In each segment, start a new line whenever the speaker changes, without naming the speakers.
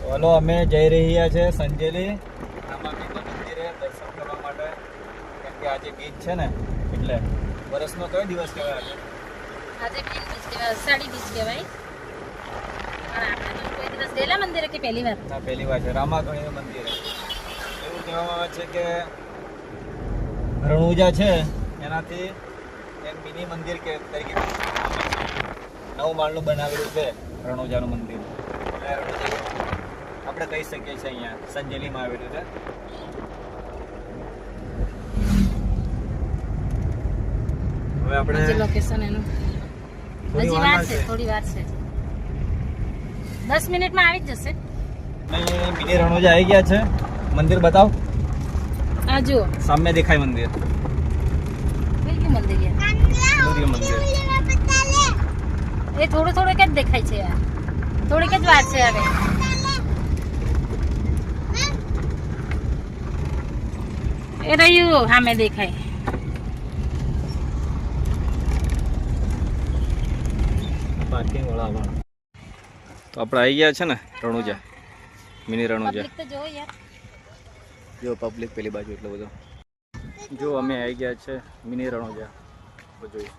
ચાલો અમે જઈ રહ્યા છે સંજેલી રામાપીરના મંદિરે દર્શન કરવા માટે, કેમ કે આજે બીજ છે ને એટલે વર્ષનો કયો દિવસ કહેવાય?
આજે બીજ કહેવાય, અષાઢી બીજ કહેવાય. પણ આપણે તો કોઈ દિવસ ગયેલા મંદિરે કે પહેલી વાર?
ના, પહેલી વાર છે રામાગણીનું મંદિર. એવું કહેવામાં આવે છે કે રણુજા છે એનાથી એક મિની મંદિર કે તરીકે 9 માળનું બનાવેલું છે રણુજાનું મંદિર. આપણે કહી શકીએ છીએ અહીંયા સંજેલીમાં આવેલું છે. હવે આપણે
લોકેશન એનું હજી વાર છે, થોડી વાર છે, 10 મિનિટમાં આવી જ જશે.
મિની રણુજા આવી ગયા છે. મંદિર બતાવ.
આ જુઓ
સામે દેખાય મંદિર.
કયું મંદિર?
સૂર્ય મંદિર.
એ થોડું જ દેખાય છે યાર, થોડીક જ વાર છે હવે. એ રહ્યું સામે દેખાય.
પાર્કિંગ વાળા તો આપણે આવી ગયા છે ને રણુજા, મિની રણુજા.
પબ્લિક તો જો યાર,
જો પબ્લિક પેલી બાજુ એટલો બધો. જો અમે આવી ગયા છે મિની રણુજા. જોઈ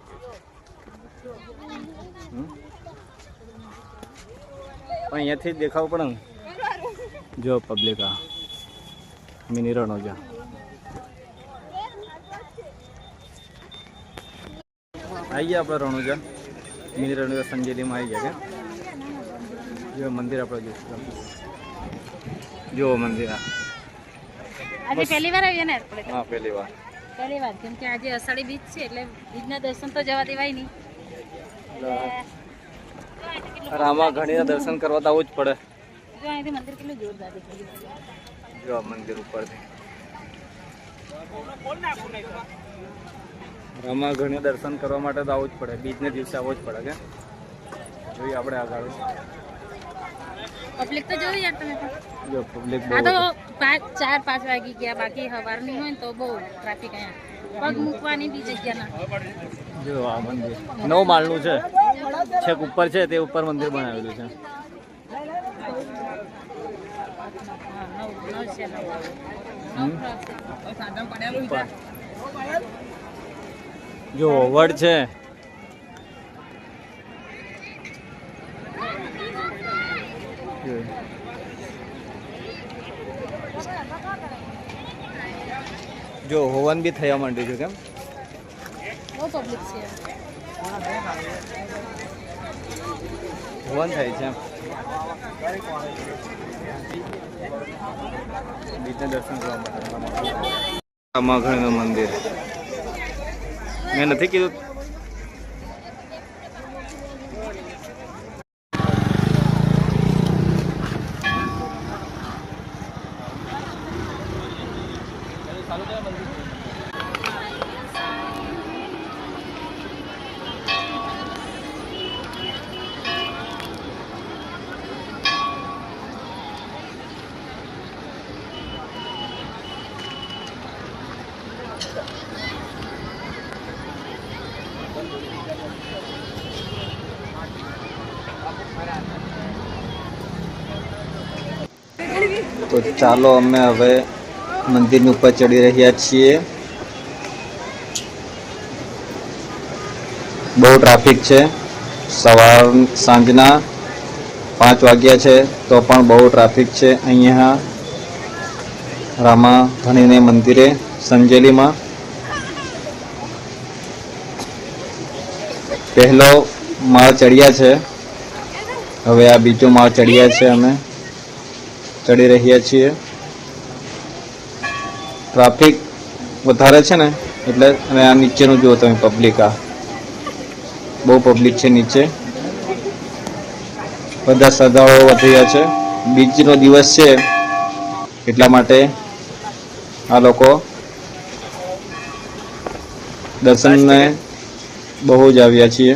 પણ અહીંયાથી જ દેખાવું પડે ને. જો પબ્લિક આ મિની રણુજા. આવી ગયા આપણે રણુજા, મિની રણુજા સંજેલીમાં આવી ગયા કે. જો મંદિર આપણે જોઈશું. જો મંદિર
આજે પહેલી વાર આવીએ ને આપણે?
હા, પહેલી વાર.
કેમ કે આજે અષાઢી બીજ છે એટલે બીજના દર્શન તો જવા દેવાય નહીં.
રામાગણીના દર્શન કરવા તો આવવું જ પડે.
જો અહીંથી મંદિર કેટલું જોરદાર દેખાય.
જો આ મંદિર ઉપરથી રામાગણીના દર્શન કરવા માટે તો આવવું જ પડે. બીજને દિવસે આવવું જ પડે કે. જોઈએ આપણે આગળ.
પબ્લિક તો જોયું યાર તમે પણ.
જો પબ્લિક
આ તો 4-5 વાગી ગયા, બાકી સવારની હોય ને તો બહુ ટ્રાફિક અહીંયા. પગ મૂકવાની બી જગ્યા ના.
જો આ મંદિર 9 માળનું છે, છેક ઉપર છે તે ઉપર મંદિર બનાવેલું છે. જો વડ છે. જો હોવન બી થયા માંડ્યું છે. કેમ
બહુ પબ્લિક છે.
હોવન થાય છે. બીજને દર્શન કરવા માટે રામાગણીનું મંદિર. મેં નથી કીધું? તો ચાલો અમે હવે મંદિરની ઉપર ચડી રહ્યા છીએ. બહુ ટ્રાફિક છે. સાંજના 5 વાગ્યા છે તો પણ બહુ ટ્રાફિક છે અહીંયા રામાધણીને મંદિરે સંજેલીમાં. પહેલો માળ ચડ્યા છે, હવે આ બીજો માળ ચડ્યા છે. અમે ચડી રહ્યા છીએ. ટ્રાફિક વધારે છે ને એટલે. અને આ નીચેનું જુઓ તમે પબ્લિક. આ બહુ પબ્લિક છે નીચે. બધા શ્રદ્ધાળુઓ વધી રહ્યા છે. બીજનો દિવસ છે એટલા માટે આ લોકો દર્શનને બહુ જ આવ્યા છીએ.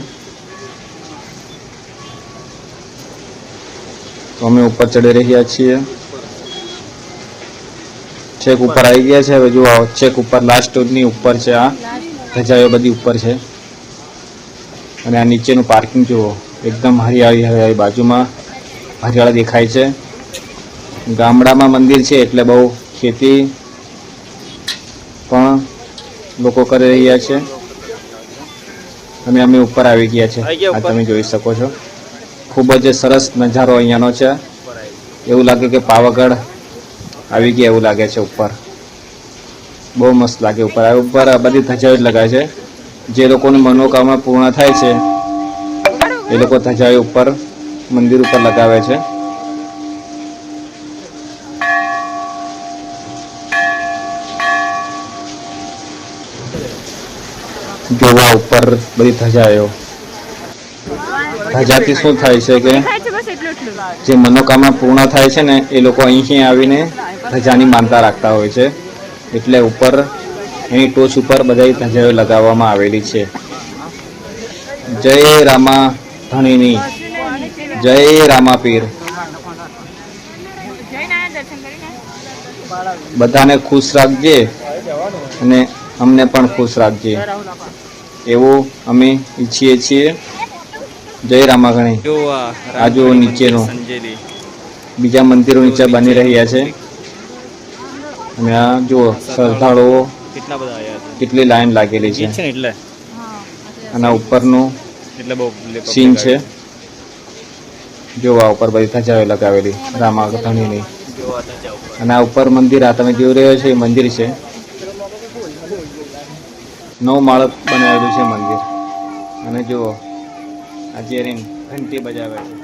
તો અમે ઉપર ચડી રહ્યા છીએ. છેક ઉપર આવી ગયા છે. હવે જુઓ છેક ઉપર લાસ્ટની ઉપર છે. આ ધજાઓ બધી ઉપર છે. અને આ નીચેનું પાર્કિંગ જુઓ, એકદમ હરિયાળી હરિયાળી. બાજુમાં હરિયાળી દેખાય છે. ગામડામાં મંદિર છે એટલે બહુ ખેતી પણ લોકો કરી રહ્યા છે અને અમે ઉપર આવી ગયા છે આ તમે જોઈ શકો છો ખૂબ જ સરસ નજારો અહીંયાનો છે એવું લાગે કે પાવાગઢ આવી ગયા એવું લાગે છે ઉપર બહુ મસ્ત લાગે ઉપર ઉપર બધી ધજાઓ જ લગાવે છે જે લોકોની મનોકામના પૂર્ણ થાય છે એ લોકો ધજાઓ ઉપર મંદિર ઉપર લગાવે છે જોવા ઉપર બધી ધજાઓ ધજાથી શું થાય છે કે જે મનોકામના પૂર્ણ થાય છે ને એ લોકો અહીં આવીને ધજાની માનતા રાખતા હોય છે એટલે ઉપર એની ટોચ ઉપર બધા ધજાઓ લગાવવામાં આવેલી છે જય રામા ધણીની જય રામાપીર બધાને ખુશ રાખજે અને અમને પણ ખુશ રાખજે એવું અમે ઈચ્છીએ છીએ જય રામાગણી આ જો નીચેનો બીજા મંદિરો નીચે બની રહ્યા છે અને આ જુઓ શ્રદ્ધાળુઓ કેટલી લાઈન લાગેલી છે એટલે અને ઉપરનું સીન છે જોવા ઉપર બધી ધજાઓ લગાવેલી રામાધણીની અને આ ઉપર મંદિર આ તમે જોઈ રહ્યો છો એ મંદિર છે 9 માળ બનાવેલું છે મંદિર અને જુઓ આ જેરીન ઘંટી બજાવે છે